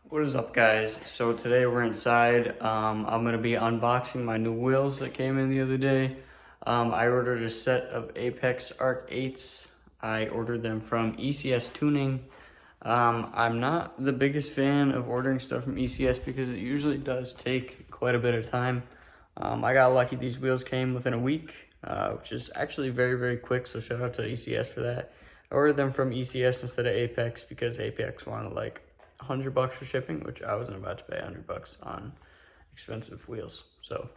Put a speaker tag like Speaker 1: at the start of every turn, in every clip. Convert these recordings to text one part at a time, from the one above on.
Speaker 1: What is up, guys? So today we're inside. I'm gonna be unboxing my new wheels that came in the other day. I ordered a set of Apex Arc-8s. I ordered them from ECS Tuning. I'm not the biggest fan of ordering stuff from ECS because it usually does take quite a bit of time. I got lucky these wheels came within a week, which is actually very, very quick, so shout out to ECS for that. I ordered them from ECS instead of Apex because Apex wanted like $100 for shipping, which I wasn't about to pay $100 on expensive wheels. So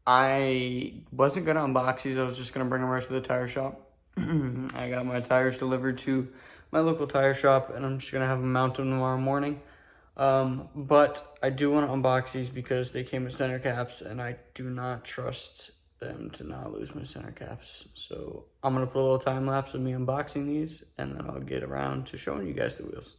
Speaker 1: I wasn't gonna unbox these. I was just gonna bring them right to the tire shop. I got my tires delivered to my local tire shop, and I'm just gonna have them mount them tomorrow morning. But I do want to unbox these because they came with center caps, and I do not trust them to not lose my center caps. So I'm gonna put a little time lapse of me unboxing these, and then I'll get around to showing you guys the wheels.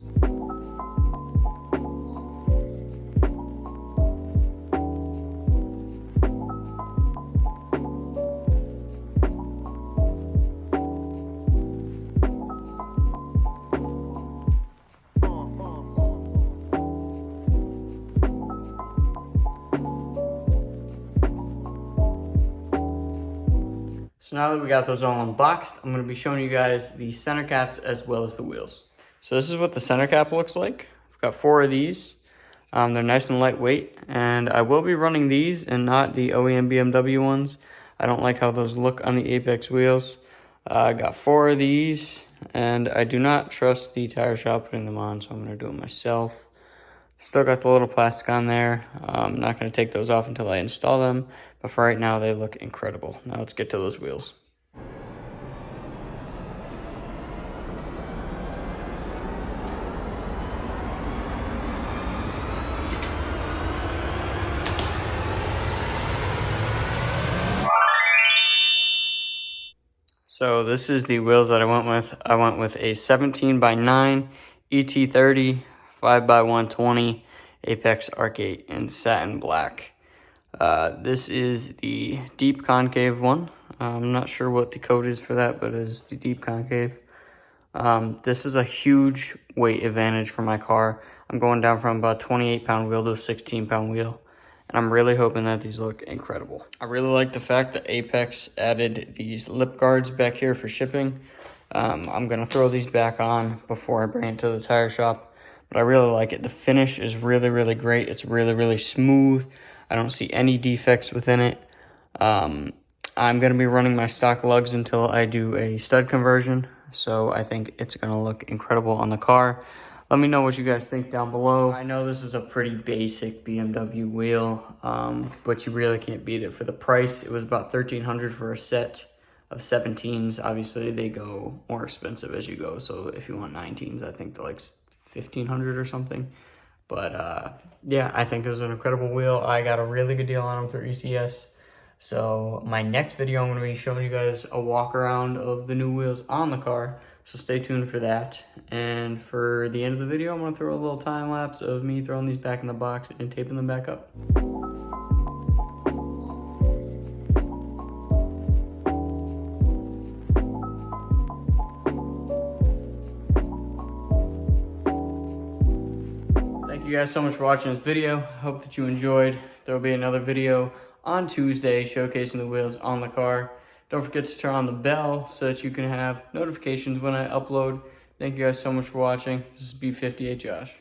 Speaker 1: So now that we got those all unboxed, I'm going to be showing you guys the center caps as well as the wheels. So this is what the center cap looks like. I've got 4 of these. They're nice and lightweight, and I will be running these and not the OEM BMW ones. I don't like how those look on the Apex wheels. I got 4 of these, and I do not trust the tire shop putting them on, so I'm going to do it myself. Still got the little plastic on there. I'm not going to take those off until I install them, but for right now, they look incredible. Now let's get to those wheels. So this is the wheels that I went with. I went with a 17x9 ET30 5x120 Apex Arc-8 in satin black. This is the deep concave one. I'm not sure what the code is for that, but it is the deep concave. This is a huge weight advantage for my car. I'm going down from about 28-pound wheel to a 16-pound wheel, and I'm really hoping that these look incredible. I really like the fact that Apex added these lip guards back here for shipping. I'm gonna throw these back on before I bring it to the tire shop. But I really like it. The finish is really, really great. It's really, really smooth. I don't see any defects within it. I'm going to be running my stock lugs until I do a stud conversion. So I think it's going to look incredible on the car. Let me know what you guys think down below. I know this is a pretty basic BMW wheel, but you really can't beat it for the price. It was about $1,300 for a set of 17s. Obviously, they go more expensive as you go. So if you want 19s, I think they're like $1,500 or something. But yeah, I think it was an incredible wheel. I got a really good deal on them through ECS. So my next video, I'm going to be showing you guys a walk around of the new wheels on the car. So stay tuned for that. And for the end of the video, I'm going to throw a little time lapse of me throwing these back in the box and taping them back up. Thank you guys so much for watching this video. Hope that you enjoyed. There will be another video on Tuesday showcasing the wheels on the car. Don't forget to turn on the bell so that you can have notifications when I upload. Thank you guys so much for watching. This is B58 Josh.